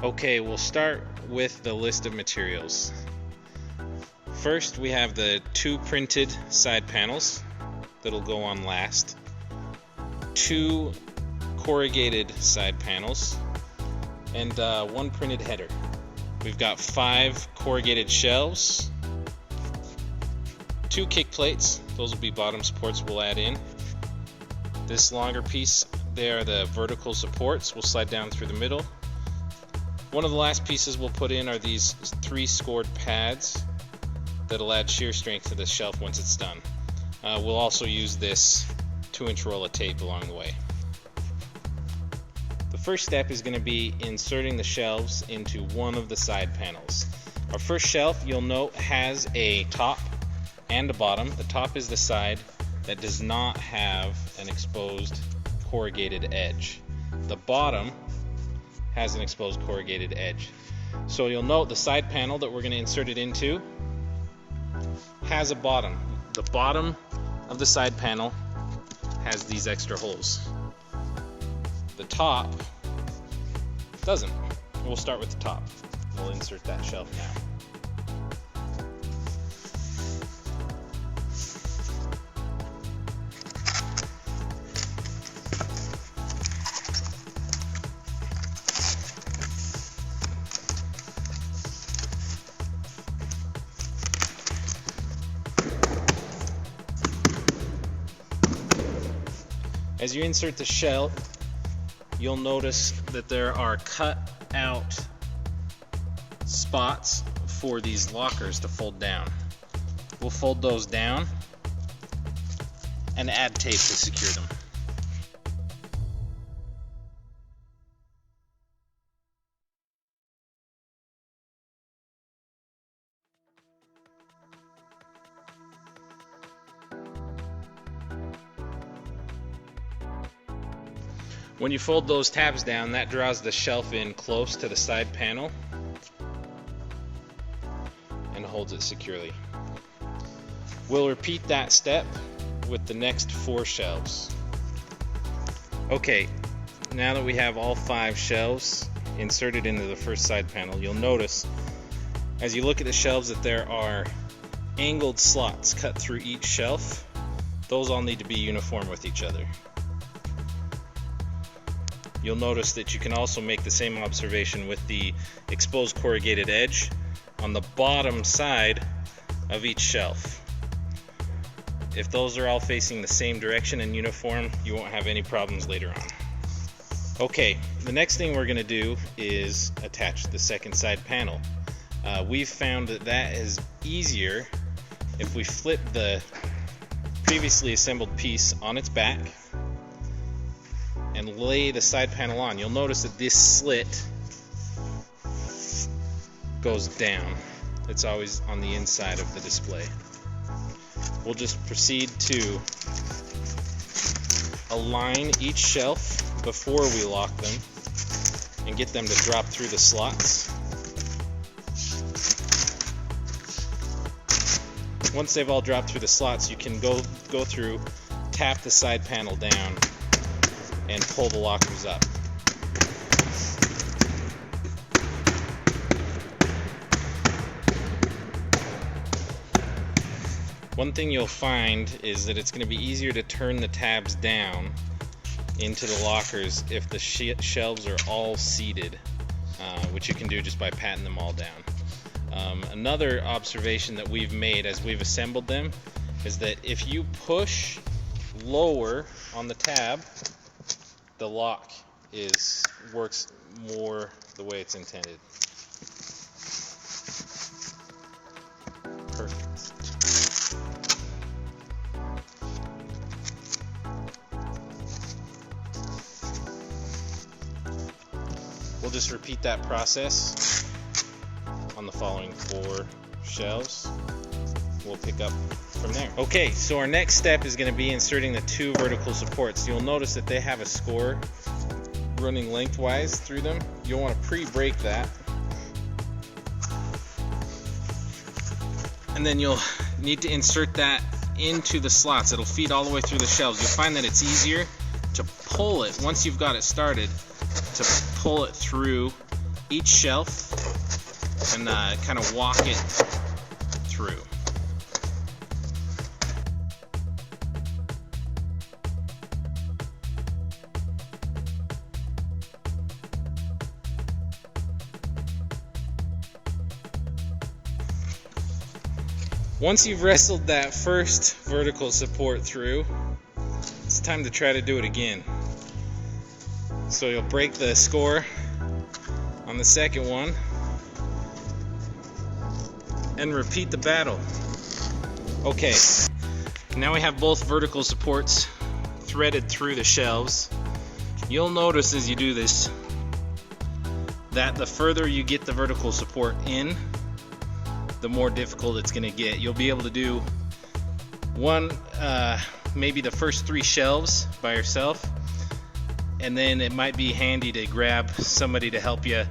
Okay, we'll start with the list of materials. First, we have the 2 printed side panels that'll go on last, 2 corrugated side panels, and 1 printed header. We've got 5 corrugated shelves, 2 kick plates, those will be bottom supports we'll add in. This longer piece, they are the vertical supports, we'll slide down through the middle. One of the last pieces we'll put in are these 3 scored pads that'll add shear strength to the shelf once it's done. We'll also use this 2-inch roll of tape along the way. The first step is going to be inserting the shelves into one of the side panels. Our first shelf, you'll note, has a top and a bottom. The top is the side that does not have an exposed corrugated edge. The bottom has an exposed corrugated edge. So you'll note the side panel that we're going to insert it into has a bottom. The bottom of the side panel has these extra holes. The top doesn't. We'll start with the top. We'll insert that shelf now. As you insert the shelf, you'll notice that there are cut out spots for these lockers to fold down. We'll fold those down and add tape to secure them. When you fold those tabs down, that draws the shelf in close to the side panel and holds it securely. We'll repeat that step with the next 4 shelves. Okay, now that we have all 5 shelves inserted into the first side panel, you'll notice as you look at the shelves that there are angled slots cut through each shelf. Those all need to be uniform with each other. You'll notice that you can also make the same observation with the exposed corrugated edge on the bottom side of each shelf. If those are all facing the same direction and uniform, you won't have any problems later on. Okay, the next thing we're going to do is attach the second side panel. We've found that is easier if we flip the previously assembled piece on its back and lay the side panel on. You'll notice that this slit goes down. It's always on the inside of the display. We'll just proceed to align each shelf before we lock them and get them to drop through the slots. Once they've all dropped through the slots, you can go through, tap the side panel down, and pull the lockers up. One thing you'll find is that it's going to be easier to turn the tabs down into the lockers if the shelves are all seated, which you can do just by patting them all down. Another observation that we've made as we've assembled them is that if you push lower on the tab, the lock works more the way it's intended. Perfect. We'll just repeat that process on the following 4 shelves. We'll pick up from there. Okay, so our next step is going to be inserting the 2 vertical supports. You'll notice that they have a score running lengthwise through them. You'll want to pre-break that. And then you'll need to insert that into the slots. It'll feed all the way through the shelves. You'll find that it's easier to pull it once you've got it started, to pull it through each shelf and kind of walk it through. Once you've wrestled that first vertical support through, it's time to try to do it again. So you'll break the score on the second one and repeat the battle. Okay, now we have both vertical supports threaded through the shelves. You'll notice as you do this that the further you get the vertical support in, the more difficult it's going to get. You'll be able to do maybe the first 3 shelves by yourself, and then it might be handy to grab somebody to help you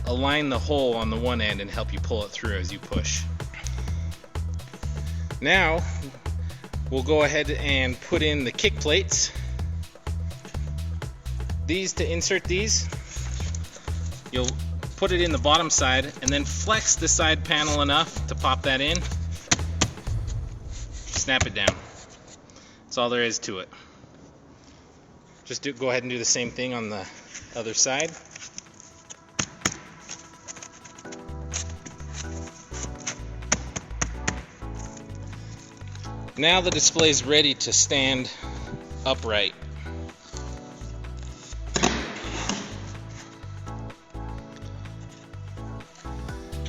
align the hole on the one end and help you pull it through as you push. Now we'll go ahead and put in the kick plates. To insert these, you'll put it in the bottom side and then flex the side panel enough to pop that in. Snap it down. That's all there is to it. Just go ahead and do the same thing on the other side. Now the display is ready to stand upright.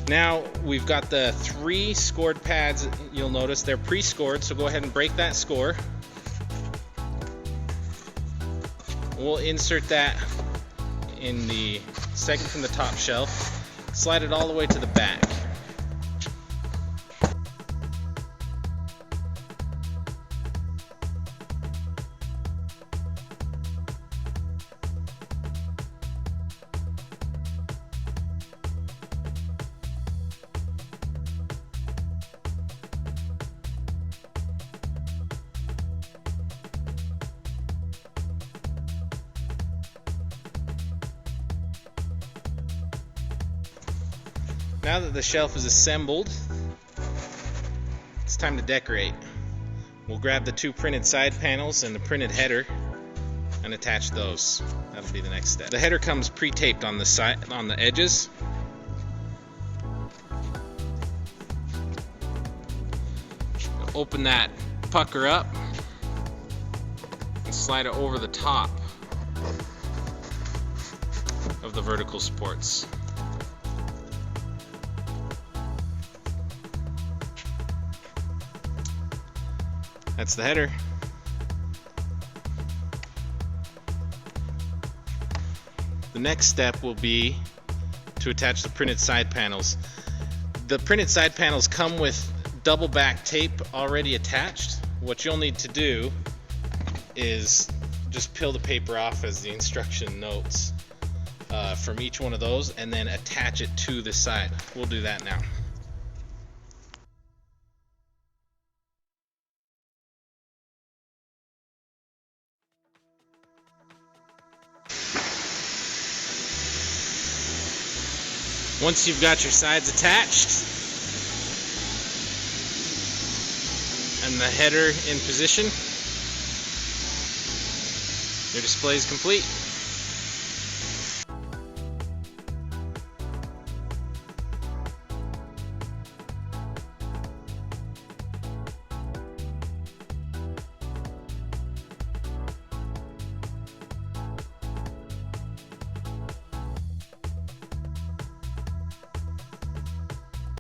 Now we've got the 3 scored pads. You'll notice they're pre-scored, so go ahead and break that score. We'll insert that in the second from the top shelf, slide it all the way to the back. Now that the shelf is assembled, it's time to decorate. We'll grab the 2 printed side panels and the printed header and attach those. That'll be the next step. The header comes pre-taped on the side, on the edges. Open that pucker up and slide it over the top of the vertical supports. That's the header. The next step will be to attach the printed side panels. The printed side panels come with double back tape already attached. What you'll need to do is just peel the paper off as the instruction notes from each one of those and then attach it to the side. We'll do that now. Once you've got your sides attached and the header in position, your display is complete.